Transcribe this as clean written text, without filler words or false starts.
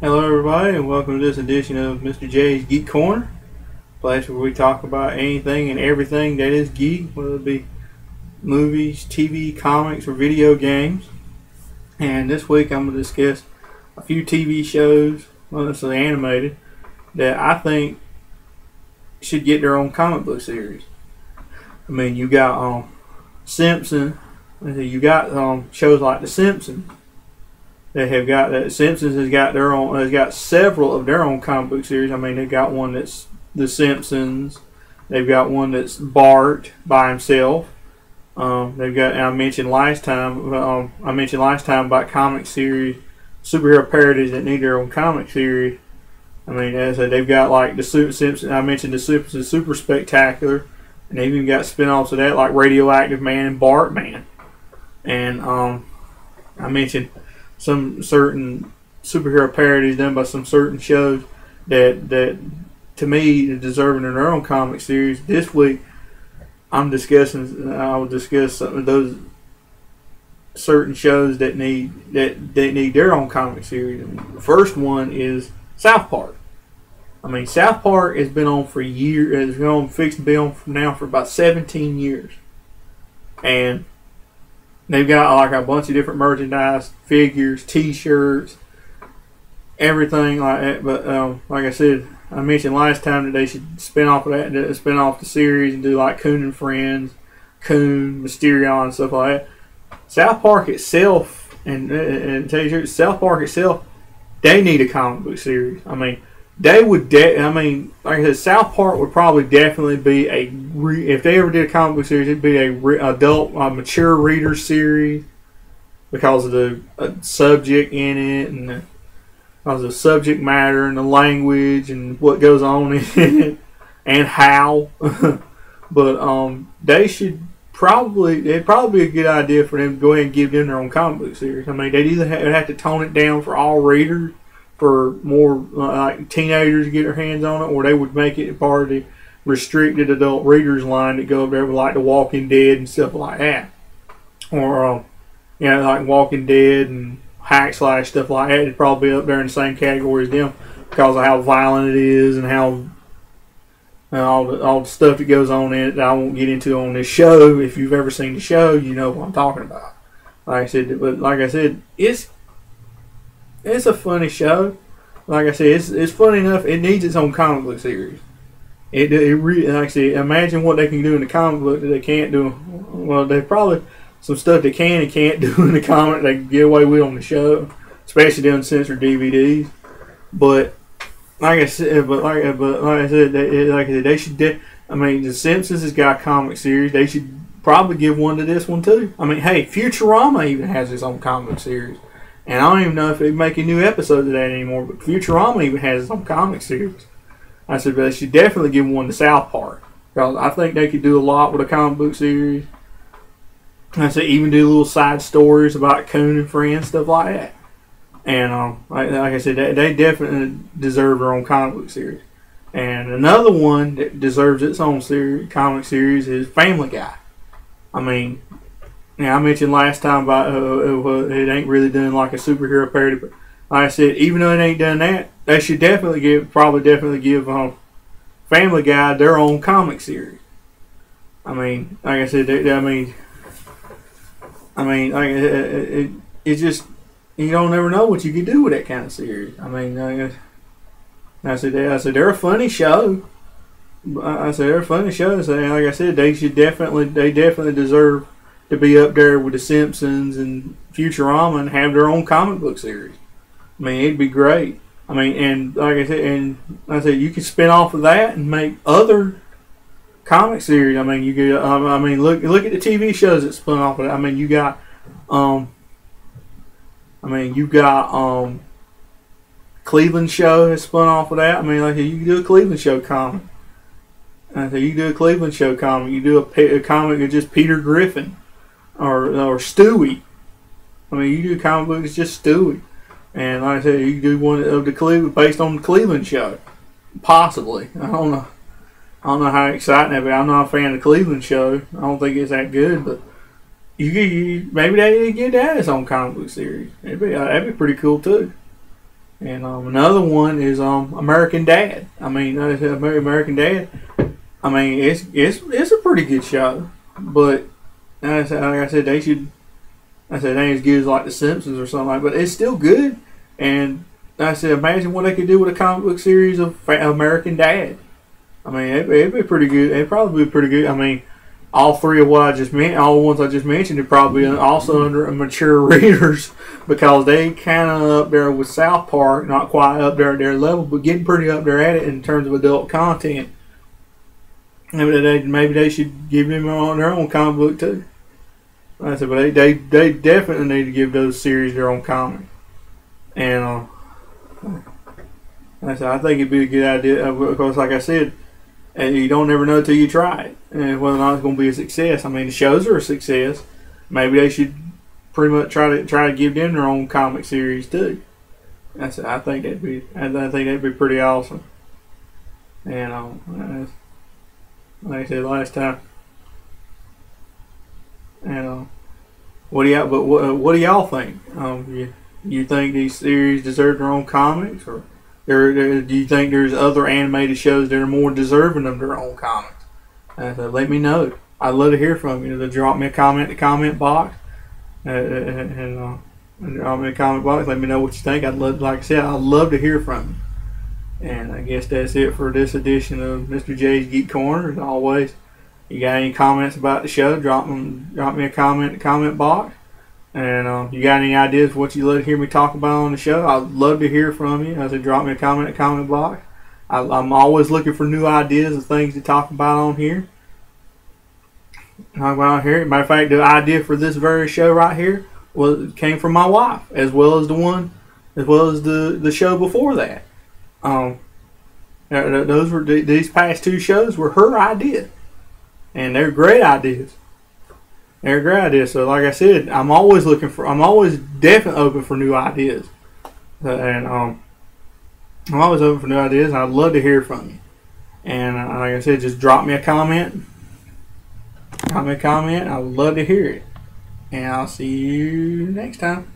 Hello, everybody, and welcome to this edition of Mr. J's Geek Corner, place where we talk about anything and everything that is geek, whether it be movies, TV, comics, or video games. And this week I'm going to discuss a few TV shows, mostly animated, that I think should get their own comic book series. I mean, you got Simpson, you got shows like The Simpsons. They have got that. Simpsons has got several of their own comic book series. I mean, they've got one that's The Simpsons. They've got one that's Bart by himself. They've got. And I mentioned last time. About comic series, superhero parodies that need their own comic series. I mean, as I said, they've got like the Simpsons. I mentioned the Simpsons Super Spectacular, and they've even got spin-offs of that like Radioactive Man and Bart Man. And I mentioned some certain superhero parodies done by some certain shows that to me are deserving of their own comic series. This week I will discuss some of those certain shows that need their own comic series. The first one is South Park. I mean, South Park has been on for years. It's been fixed to be on now for about 17 years, and they've got like a bunch of different merchandise, figures, T-shirts, everything like that. But like I said, I mentioned last time that they should spin off of that, spin off the series and do like Coon and Friends, Coon, Mysterion, and stuff like that. South Park itself, and tell you the truth, South Park itself, they need a comic book series. I mean, they would. Like I said, South Park would probably definitely be if they ever did a comic book series, it'd be mature reader series because of the subject in it and because of the subject matter and the language and what goes on in it and how. But it'd probably be a good idea for them to go ahead and give them their own comic book series. I mean, they'd either have to tone it down for all readers, for more like teenagers to get their hands on it, or they would make it part of the restricted adult readers line that go up there with like The Walking Dead and stuff like that, or like Walking Dead and Hack Slash stuff like that. It'd probably be up there in the same category as them because of how violent it is and how all the stuff that goes on in it that I won't get into on this show. If you've ever seen the show, you know what I'm talking about. Like I said, it's a funny show. Like I said, it's funny enough. It needs its own comic book series. It really, like I said, imagine what they can do in the comic book that they can't do. Well, there's probably some stuff they can and can't do in the comic they can get away with on the show, especially the uncensored DVDs. But like I said, they should. I mean, The Simpsons has got a comic series. They should probably give one to this one too. I mean, hey, Futurama even has its own comic series. And I don't even know if they're making new episodes of that anymore, but Futurama even has its own comic series. I said, but they should definitely give one to South Park, because I think they could do a lot with a comic book series. I said, even do little side stories about Coon and Friends, stuff like that. And like I said, they definitely deserve their own comic book series. And another one that deserves its own comic series is Family Guy. I mean, I mentioned last time about it ain't really done like a superhero parody, but like I said, even though it ain't done that, they should definitely give Family Guy their own comic series. I mean, like I said, it just, you don't never know what you could do with that kind of series. I mean, I said they're a funny show. I said they're a funny show. So like I said, they definitely deserve to be up there with The Simpsons and Futurama and have their own comic book series. I mean, it'd be great. I mean, and like I said, you could spin off of that and make other comic series. I mean, you could. Look at the TV shows that spun off of it. I mean, you got Cleveland Show has spun off of that. I mean, like you could do a Cleveland Show comic. I said you could do a Cleveland Show comic. You do a comic of just Peter Griffin or Stewie. I mean, you do a comic book that's just Stewie. And like I said, you can do one of the Cleveland based on the Cleveland Show, possibly. I don't know how exciting that would be. I'm not a fan of the Cleveland Show. I don't think it's that good, but maybe they get that its own comic book series. That'd be pretty cool too. And another one is American Dad. I mean, American Dad. I mean, it's a pretty good show, but like I said, they should. I said, it ain't as good as like The Simpsons or something like that, but it's still good. And I said, imagine what they could do with a comic book series of American Dad. I mean, it'd be pretty good. It'd probably be pretty good. I mean, all three of what I just mentioned, all the ones I just mentioned, are probably also under mature readers because they kind of up there with South Park, not quite up there at their level, but getting pretty up there at it in terms of adult content. Maybe they should give them their own comic book too. I said, but they definitely need to give those series their own comic. And I said, I think it'd be a good idea because, like I said, you don't ever know till you try it, and whether or not it's going to be a success. I mean, the shows are a success. Maybe they should pretty much try to give them their own comic series too. I said, I think that'd be pretty awesome. And like I said last time. And what do y'all think? You think these series deserve their own comics, or do you think there's other animated shows that are more deserving of their own comics? Let me know. I'd love to hear from you. Drop me a comment in the comment box, and drop me a comment box. Let me know what you think. Like I said, I'd love to hear from you. And I guess that's it for this edition of Mr. J's Geek Corner. As always, you got any comments about the show? Drop me a comment in the comment box. And you got any ideas for what you'd love to hear me talk about on the show? I'd love to hear from you. I said, drop me a comment in the comment box. I'm always looking for new ideas of things to talk about on here. Matter of fact, the idea for this very show right here came from my wife, as well as the show before that. These past two shows were her idea, and they're great ideas. They're great ideas. So, like I said, I'm always definitely open for new ideas, and I'm always open for new ideas. And I'd love to hear from you. And like I said, just drop me a comment. I would love to hear it. And I'll see you next time.